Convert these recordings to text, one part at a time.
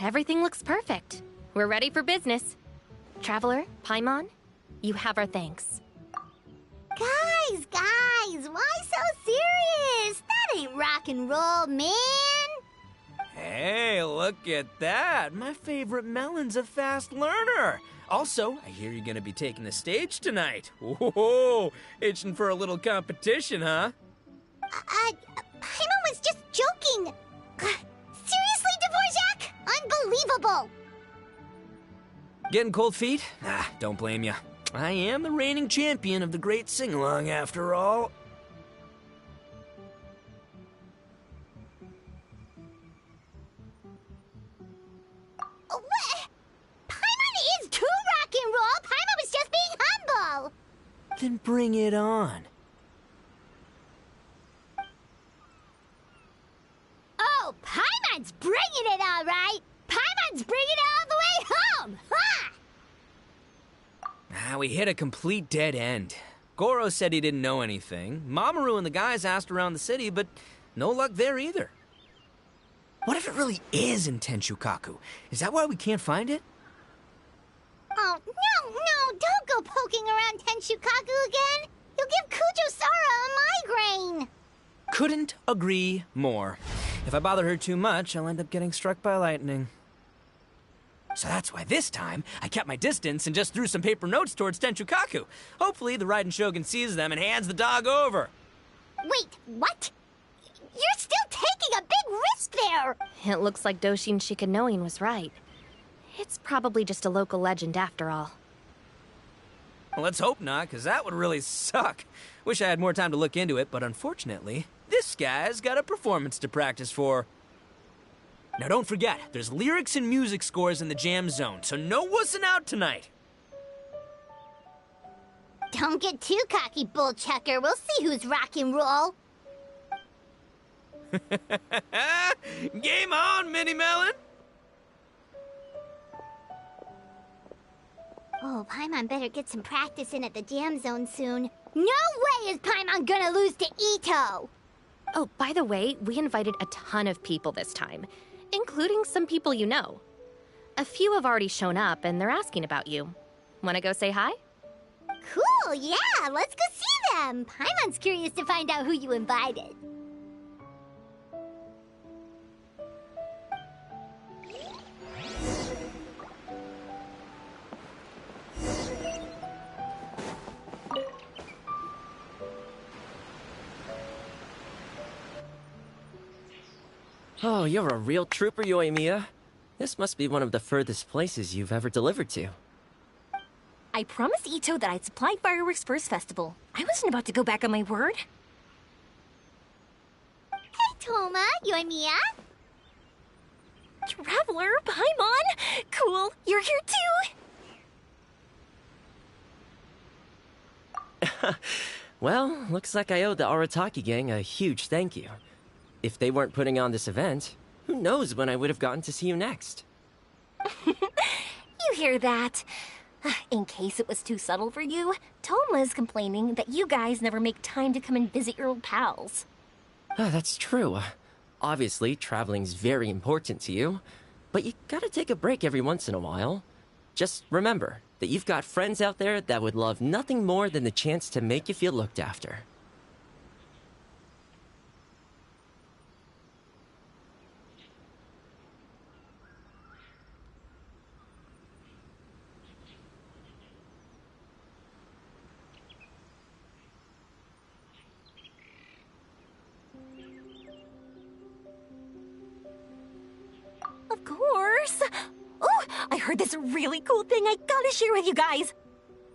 everything looks perfect. We're ready for business. Traveler, Paimon, you have our thanks. Guys, why so serious? That ain't rock and roll, man. Hey, look at that. My favorite melon's a fast learner. Also, I hear you're gonna be taking the stage tonight. Whoa, itching for a little competition, huh? Paimon was just joking. Seriously, Dvorak? Unbelievable. Getting cold feet? Don't blame ya. I am the reigning champion of the great sing-along, after all. What? Paimon is too rock and roll. Paimon was just being humble. Then bring it on. Oh, Paimon's bringing it all right. Paimon's bringing it all the way home. Ha! We hit a complete dead end. Goro said he didn't know anything. Mamoru and the guys asked around the city, but no luck there either. What if it really is in Tenshukaku? Is that why we can't find it? Oh, no, don't go poking around Tenshukaku again. You'll give Kujo-Sara a migraine. Couldn't agree more. If I bother her too much, I'll end up getting struck by lightning. So that's why this time, I kept my distance and just threw some paper notes towards Tenshukaku. Hopefully, the Raiden Shogun sees them and hands the dog over. Wait, what? You're still taking a big risk there! It looks like Doshin Shikanoin was right. It's probably just a local legend after all. Well, let's hope not, because that would really suck. Wish I had more time to look into it, but unfortunately, this guy's got a performance to practice for. Now don't forget, there's lyrics and music scores in the jam zone, so no wussing out tonight. Don't get too cocky, bullchucker. We'll see who's rock and roll. Game on, Mini Melon! Oh, Paimon better get some practice in at the jam zone soon. No way is Paimon gonna lose to Ito! Oh, by the way, we invited a ton of people this time, including some people you know. A few have already shown up, and they're asking about you. Wanna go say hi? Cool, yeah, let's go see them. Paimon's curious to find out who you invited. Oh, you're a real trooper, Yoimiya. This must be one of the furthest places you've ever delivered to. I promised Ito that I'd supply fireworks for his festival. I wasn't about to go back on my word. Hey, Toma, Yoimiya. Traveler, Paimon! Cool, you're here too! Well, looks like I owe the Arataki gang a huge thank you. If they weren't putting on this event, who knows when I would have gotten to see you next. You hear that? In case it was too subtle for you, Toma's complaining that you guys never make time to come and visit your old pals. That's true. Obviously, traveling's very important to you, but you gotta take a break every once in a while. Just remember that you've got friends out there that would love nothing more than the chance to make you feel looked after. Of course! Oh, I heard this really cool thing I gotta share with you guys!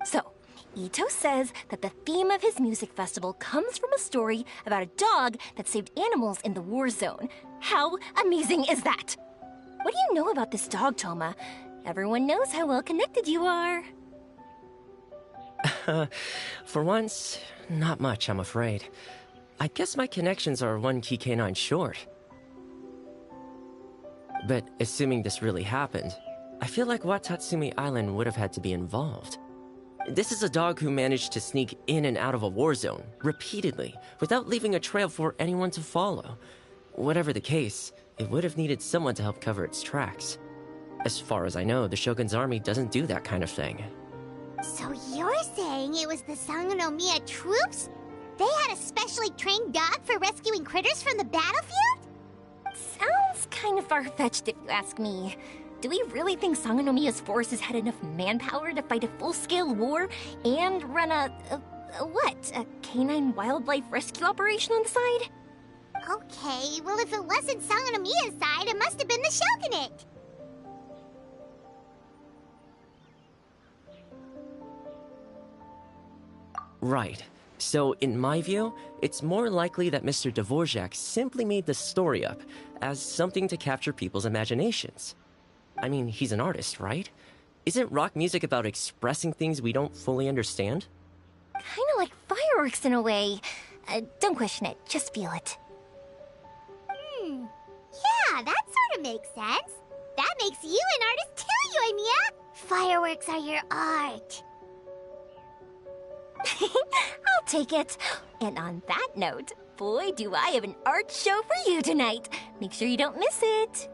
So, Ito says that the theme of his music festival comes from a story about a dog that saved animals in the war zone. How amazing is that? What do you know about this dog, Toma? Everyone knows how well connected you are. For once, not much, I'm afraid. I guess my connections are one key canine short. But assuming this really happened, I feel like Watatsumi Island would have had to be involved. This is a dog who managed to sneak in and out of a war zone, repeatedly, without leaving a trail for anyone to follow. Whatever the case, it would have needed someone to help cover its tracks. As far as I know, the Shogun's army doesn't do that kind of thing. So you're saying it was the Sangonomiya troops? They had a specially trained dog for rescuing critters from the battlefield? Sounds kind of far-fetched if you ask me. Do we really think Sangonomiya's forces had enough manpower to fight a full-scale war and run a canine wildlife rescue operation on the side? Okay, well if it wasn't Sangonomiya's side, it must have been the Shogunate. Right. So, in my view, it's more likely that Mr. Dvorak simply made the story up as something to capture people's imaginations. I mean, he's an artist, right? Isn't rock music about expressing things we don't fully understand? Kinda like fireworks in a way. Don't question it, just feel it. Yeah, that sort of makes sense. That makes you an artist too, Yoimiya! Fireworks are your art. I'll take it. And on that note, boy, do I have an art show for you tonight. Make sure you don't miss it.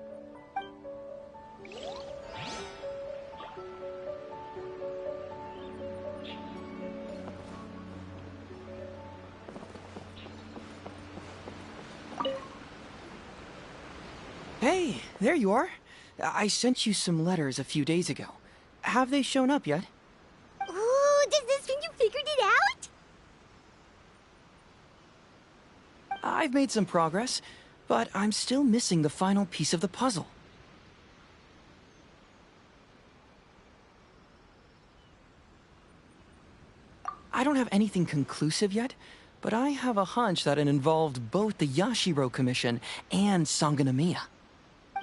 Hey, there you are. I sent you some letters a few days ago. Have they shown up yet? Ooh, does this mean you figured it out? I've made some progress, but I'm still missing the final piece of the puzzle. I don't have anything conclusive yet, but I have a hunch that it involved both the Yashiro Commission and Sangonomiya.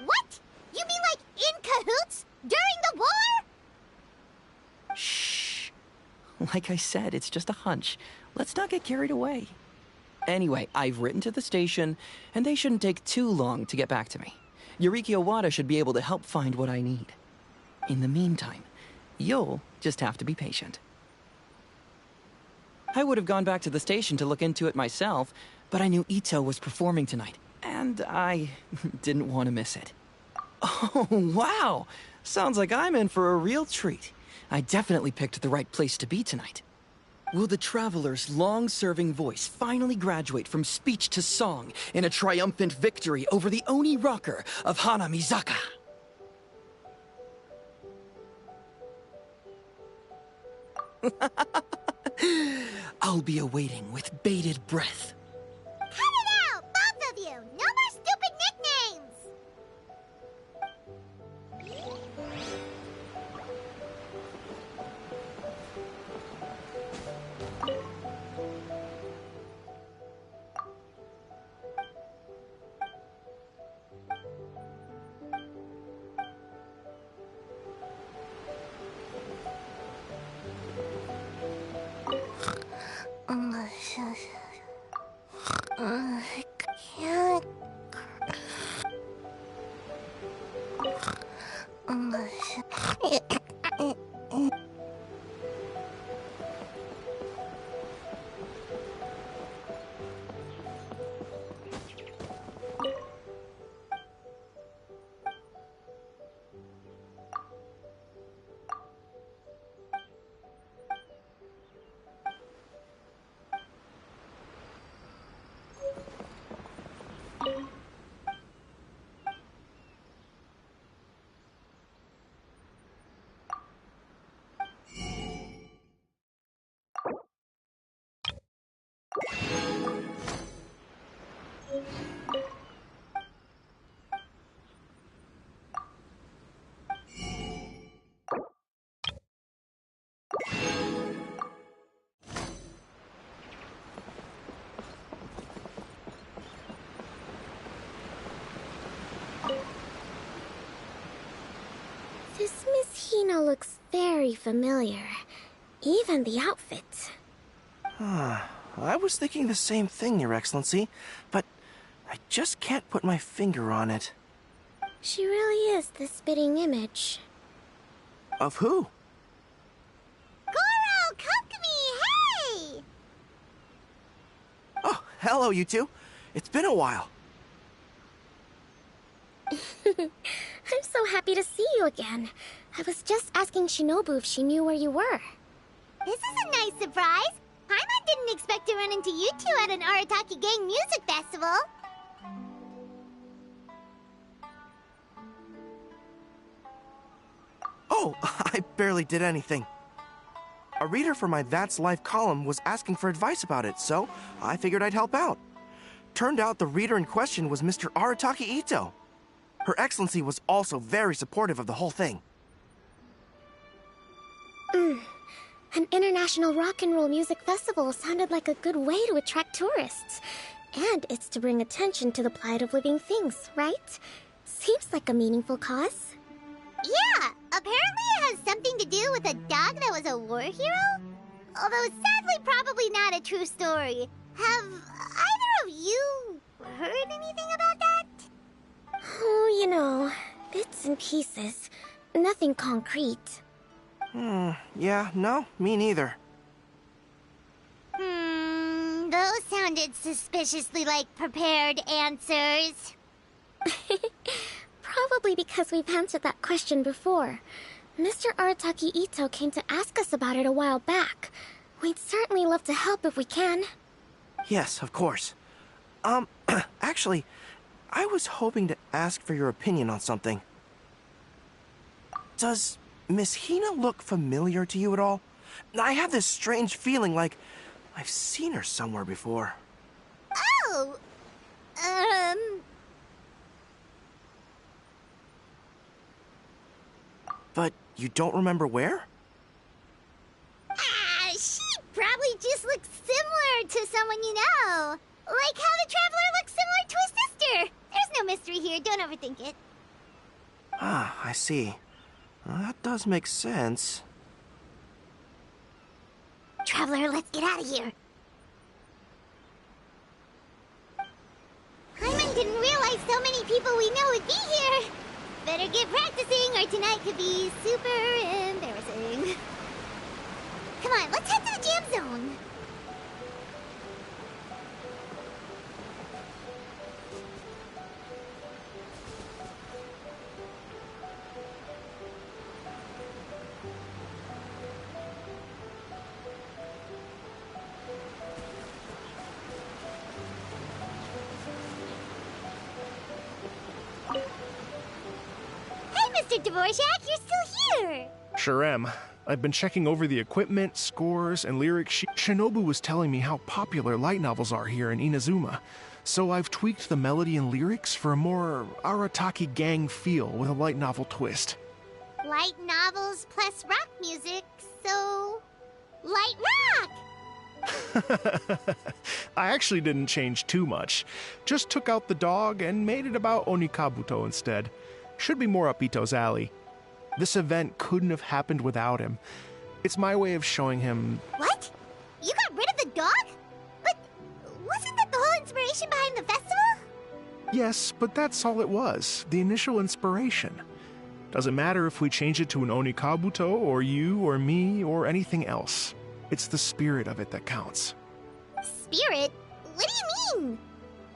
What? You mean like in cahoots? During the war? Shh. Like I said, it's just a hunch. Let's not get carried away. Anyway, I've written to the station, and they shouldn't take too long to get back to me. Yuriki Owada should be able to help find what I need. In the meantime, you'll just have to be patient. I would have gone back to the station to look into it myself, but I knew Ito was performing tonight, and I didn't want to miss it. Oh, wow! Sounds like I'm in for a real treat. I definitely picked the right place to be tonight. Will the Traveler's long-serving voice finally graduate from speech to song in a triumphant victory over the Oni rocker of Hanamizaka? I'll be awaiting with bated breath. Cut it out, both of you! No more stupid nicknames! I can't. This Miss Hina looks very familiar. Even the outfit. I was thinking the same thing, Your Excellency, but I just can't put my finger on it. She really is the spitting image. Of who? Goro, Kokomi, hey! Oh, hello, you two. It's been a while. I'm so happy to see you again. I was just asking Shinobu if she knew where you were. This is a nice surprise. Paimon didn't expect to run into you two at an Arataki Gang music festival. Oh, I barely did anything. A reader for my That's Life column was asking for advice about it, so I figured I'd help out. Turned out the reader in question was Mr. Arataki Ito. Her Excellency was also very supportive of the whole thing. An international rock and roll music festival sounded like a good way to attract tourists. And it's to bring attention to the plight of living things, right? Seems like a meaningful cause. Yeah, apparently it has something to do with a dog that was a war hero? Although sadly probably not a true story. Have either of you heard anything about that? Oh, you know, bits and pieces. Nothing concrete. Yeah, no, me neither. Those sounded suspiciously like prepared answers. Probably because we've answered that question before. Mr. Arataki Ito came to ask us about it a while back. We'd certainly love to help if we can. Yes, of course. Actually, I was hoping to ask for your opinion on something. Does Miss Hina look familiar to you at all? I have this strange feeling like I've seen her somewhere before. Oh! But you don't remember where? She probably just looks similar to someone you know. Like how the Traveler looks similar to his sister. There's no mystery here, don't overthink it. Ah, I see. That does make sense. Traveler, let's get out of here. Paimon didn't realize so many people we know would be here. Better get practicing or tonight could be super embarrassing. Come on, let's head to the jam zone. Mr. Dvorak, you're still here! Sure am. I've been checking over the equipment, scores, and lyric sheet. Shinobu was telling me how popular light novels are here in Inazuma, so I've tweaked the melody and lyrics for a more Arataki Gang feel with a light novel twist. Light novels plus rock music, so... light rock! I actually didn't change too much. Just took out the dog and made it about Onikabuto instead. Should be more up Ito's alley. This event couldn't have happened without him. It's my way of showing him... What? You got rid of the dog? But wasn't that the whole inspiration behind the festival? Yes, but that's all it was. The initial inspiration. Doesn't matter if we change it to an Onikabuto, or you, or me, or anything else. It's the spirit of it that counts. Spirit? What do you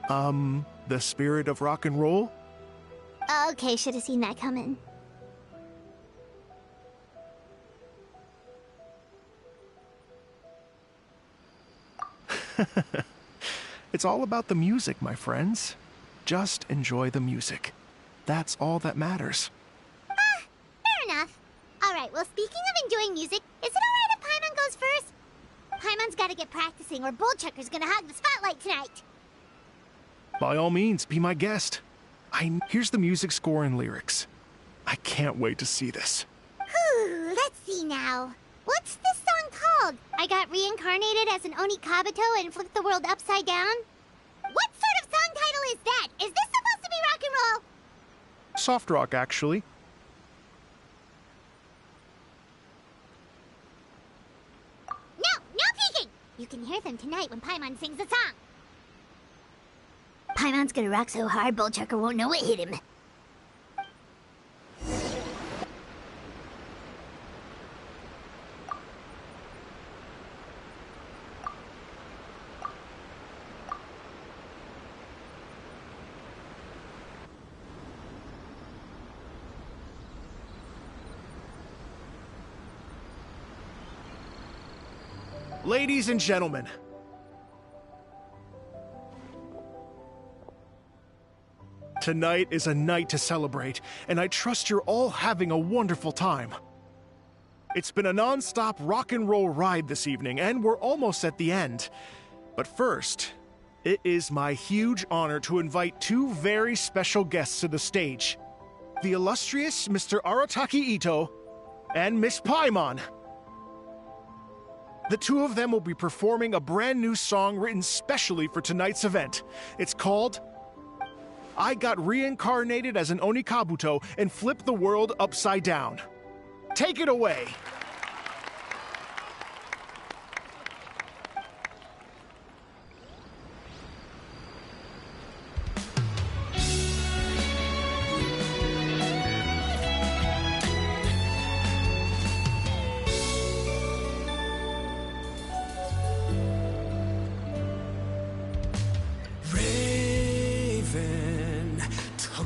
mean? The spirit of rock and roll? Okay, should have seen that coming. It's all about the music, my friends. Just enjoy the music. That's all that matters. Fair enough. Alright, well, speaking of enjoying music, is it alright if Paimon goes first? Paimon's gotta get practicing, or Bullchucker's gonna hog the spotlight tonight. By all means, be my guest. Here's the music score and lyrics. I can't wait to see this. Whew, let's see now. What's this song called? I got reincarnated as an Onikabuto and flipped the world upside down? What sort of song title is that? Is this supposed to be rock and roll? Soft rock, actually. No peeking! You can hear them tonight when Paimon sings the song. Paimon's gonna rock so hard, Bullchucker won't know it hit him. Ladies and gentlemen, tonight is a night to celebrate, and I trust you're all having a wonderful time. It's been a non-stop rock and roll ride this evening, and we're almost at the end. But first, it is my huge honor to invite two very special guests to the stage. The illustrious Mr. Arataki Ito and Miss Paimon. The two of them will be performing a brand new song written specially for tonight's event. It's called I Got Reincarnated as an Onikabuto and Flipped the World Upside Down. Take it away.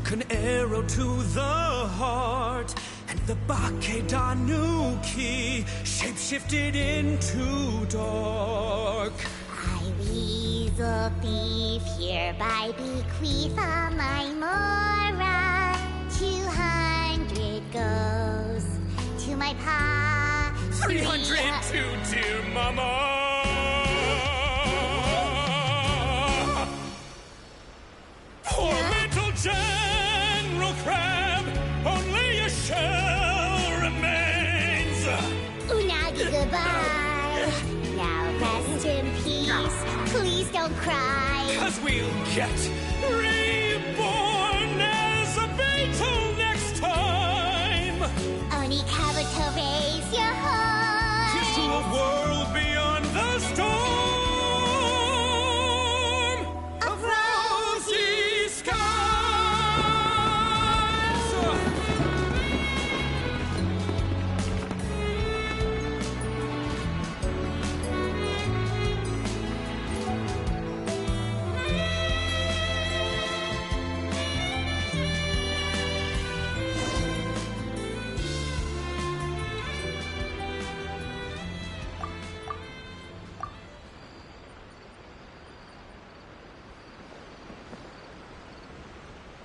An arrow to the heart, and the Bakedanuki shapeshifted into dark. I, weasel thief, hereby bequeath all my mora. 200 goes to my pa. 300 to dear mama. Poor little General Crab, only a shell remains. Unagi, goodbye. Now rest in peace. Please don't cry. 'Cause we'll get reborn as a beetle next time. Onikabuto, raise your heart. Here's to a world beyond the storm of rosy skies.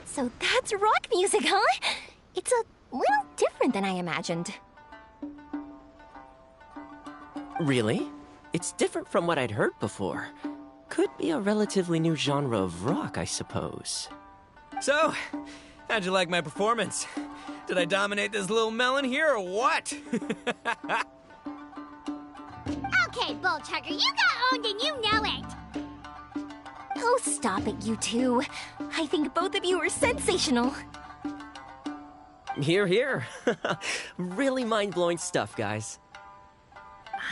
So that's rock music, huh? It's a little different than I imagined. Really? It's different from what I'd heard before. Could be a relatively new genre of rock, I suppose. So, how'd you like my performance? Did I dominate this little melon here or what? Okay, Bullchugger, you got owned and you know it. Oh, stop it, you two. I think both of you are sensational. Here, here. Really mind-blowing stuff, guys.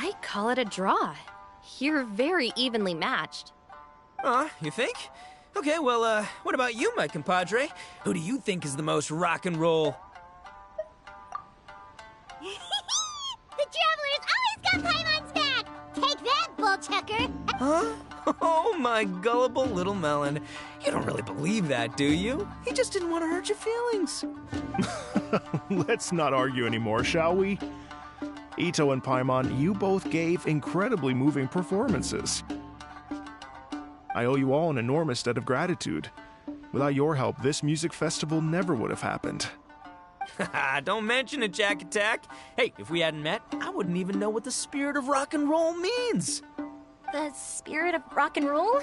I call it a draw. You're very evenly matched. You think? Okay, well, what about you, my compadre? Who do you think is the most rock and roll? The Traveler's always got Paimon's back. Take that, Bullchucker. Huh? Oh, my gullible little melon. You don't really believe that, do you? He just didn't want to hurt your feelings. Let's not argue anymore, shall we? Ito and Paimon, you both gave incredibly moving performances. I owe you all an enormous debt of gratitude. Without your help, this music festival never would have happened. Don't mention it, Jack Attack. Hey, if we hadn't met, I wouldn't even know what the spirit of rock and roll means. The spirit of rock and roll?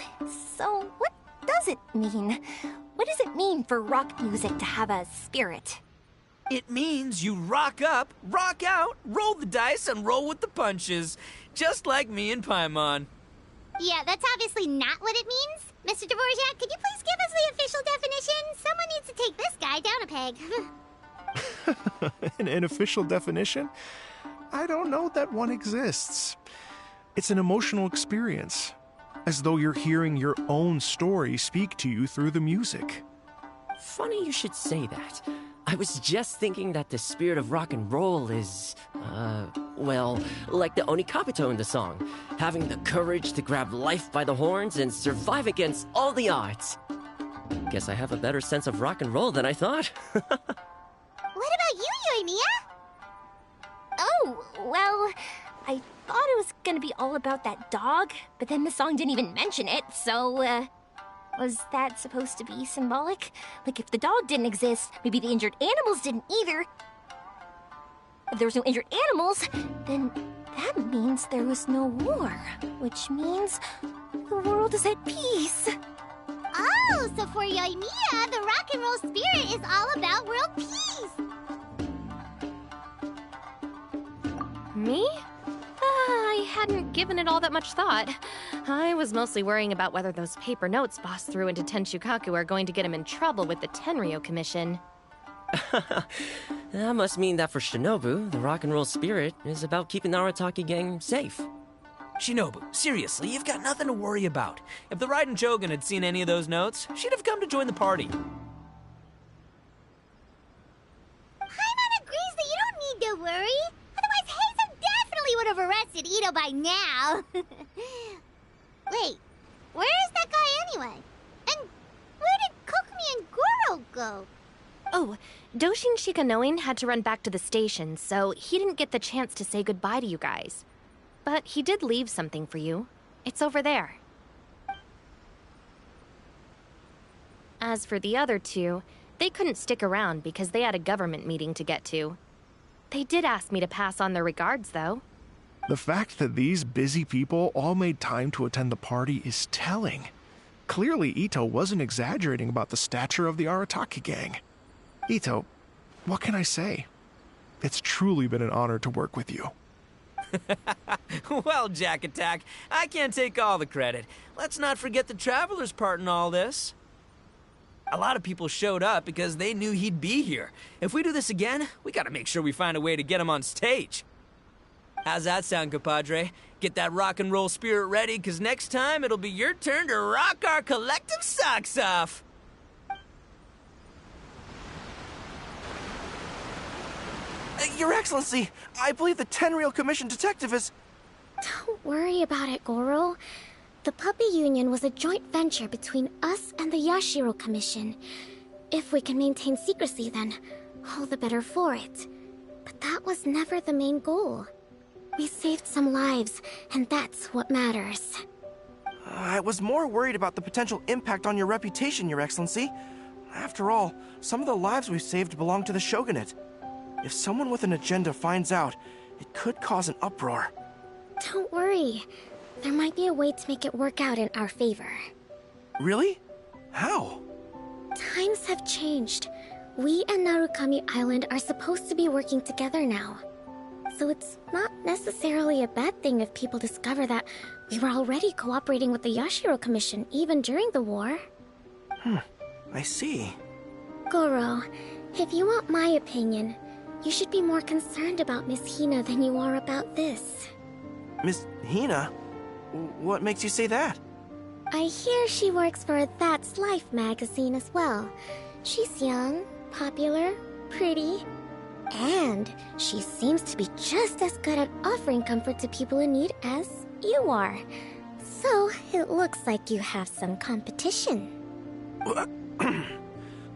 So, what does it mean? What does it mean for rock music to have a spirit? It means you rock up, rock out, roll the dice, and roll with the punches. Just like me and Paimon. Yeah, that's obviously not what it means. Mr. Dvorak, could you please give us the official definition? Someone needs to take this guy down a peg. An official definition? I don't know that one exists. It's an emotional experience, as though you're hearing your own story speak to you through the music. Funny you should say that. I was just thinking that the spirit of rock and roll is, well, like the Onikabuto in the song, having the courage to grab life by the horns and survive against all the odds. Guess I have a better sense of rock and roll than I thought. What about you, Yoimiya? Oh, well, I thought it was gonna be all about that dog, but then the song didn't even mention it, so, was that supposed to be symbolic? Like, if the dog didn't exist, maybe the injured animals didn't either. If there was no injured animals, then that means there was no war, which means the world is at peace. Oh, so for Yoimiya, the rock and roll spirit is all about world peace. Me? I hadn't given it all that much thought. I was mostly worrying about whether those paper notes Boss threw into Tenshukaku are going to get him in trouble with the Tenryo Commission. That must mean that for Shinobu, the rock and roll spirit is about keeping the Arataki gang safe. Shinobu, seriously, you've got nothing to worry about. If the Raiden Shogun had seen any of those notes, she'd have come to join the party. Paimon agrees that you don't need to worry. Otherwise, Heizo definitely would have arrested Ito by now. Wait, where is that guy anyway? And where did Kokumi and Goro go? Oh, Doshin Shikanoin had to run back to the station, so he didn't get the chance to say goodbye to you guys. But he did leave something for you. It's over there. As for the other two, they couldn't stick around because they had a government meeting to get to. They did ask me to pass on their regards, though. The fact that these busy people all made time to attend the party is telling. Clearly, Ito wasn't exaggerating about the stature of the Arataki gang. Ito, what can I say? It's truly been an honor to work with you. Well, Jack Attack, I can't take all the credit. Let's not forget the Traveler's part in all this. A lot of people showed up because they knew he'd be here. If we do this again, we gotta make sure we find a way to get him on stage. How's that sound, compadre? Get that rock and roll spirit ready, because next time it'll be your turn to rock our collective socks off. Your Excellency, I believe the Tenryo Commission detective is... Don't worry about it, Goro. The Puppy Union was a joint venture between us and the Yashiro Commission. If we can maintain secrecy, then all the better for it. But that was never the main goal. We saved some lives, and that's what matters. I was more worried about the potential impact on your reputation, Your Excellency. After all, some of the lives we've saved belong to the Shogunate. If someone with an agenda finds out, it could cause an uproar. Don't worry. There might be a way to make it work out in our favor. Really? How? Times have changed. We and Narukami Island are supposed to be working together now. So it's not necessarily a bad thing if people discover that we were already cooperating with the Yashiro Commission even during the war. I see. Goro, if you want my opinion, you should be more concerned about Miss Hina than you are about this. Miss Hina? What makes you say that? I hear she works for That's Life magazine as well. She's young, popular, pretty, and she seems to be just as good at offering comfort to people in need as you are. So it looks like you have some competition.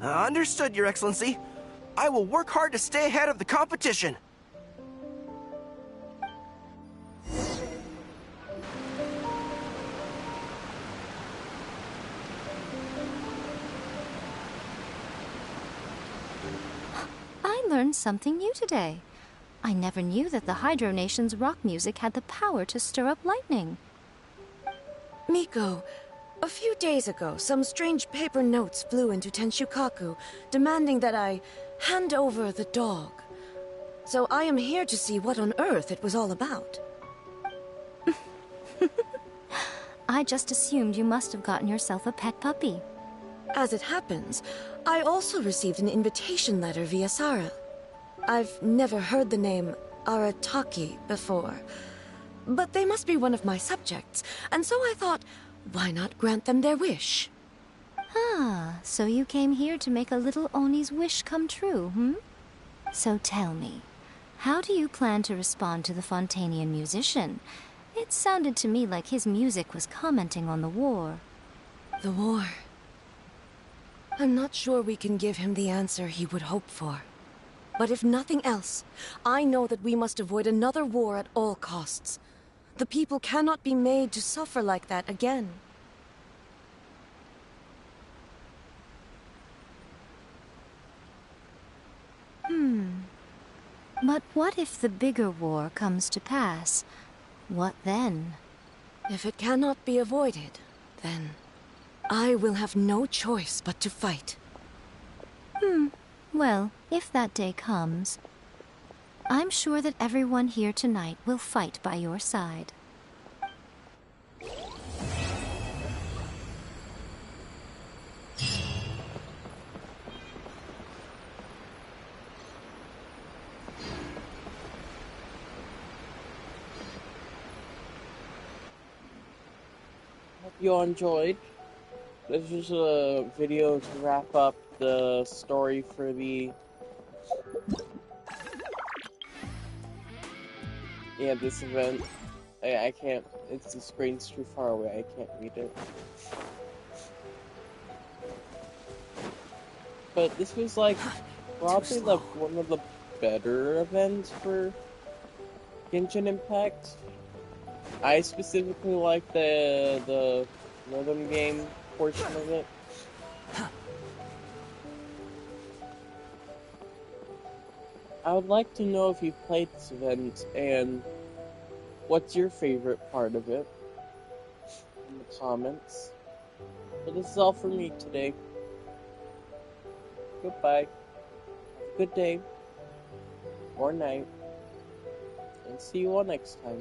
Understood, Your Excellency. I will work hard to stay ahead of the competition. I learned something new today. I never knew that the Hydro Nation's rock music had the power to stir up lightning. Miko, a few days ago, some strange paper notes flew into Tenshukaku, demanding that I hand over the dog. So I am here to see what on earth it was all about. I just assumed you must have gotten yourself a pet puppy. As it happens, I also received an invitation letter via Sara. I've never heard the name Arataki before, but they must be one of my subjects, and so I thought, why not grant them their wish? Ah, so you came here to make a little Oni's wish come true, hmm? So tell me, how do you plan to respond to the Fontanian musician? It sounded to me like his music was commenting on the war. The war. I'm not sure we can give him the answer he would hope for. But if nothing else, I know that we must avoid another war at all costs. The people cannot be made to suffer like that again. But what if the bigger war comes to pass? What then? If it cannot be avoided, then I will have no choice but to fight. Well, if that day comes, I'm sure that everyone here tonight will fight by your side. Hope you all enjoyed. This was a video to wrap up the story for the... Yeah, this event. I can't... the screen's too far away, I can't read it. But this was like, probably one of the better events for Genshin Impact. I specifically like the rhythm game portion of it. I would like to know if you've played this event and what's your favorite part of it in the comments. But this is all for me today. Goodbye. Have a good day or night, and see you all next time.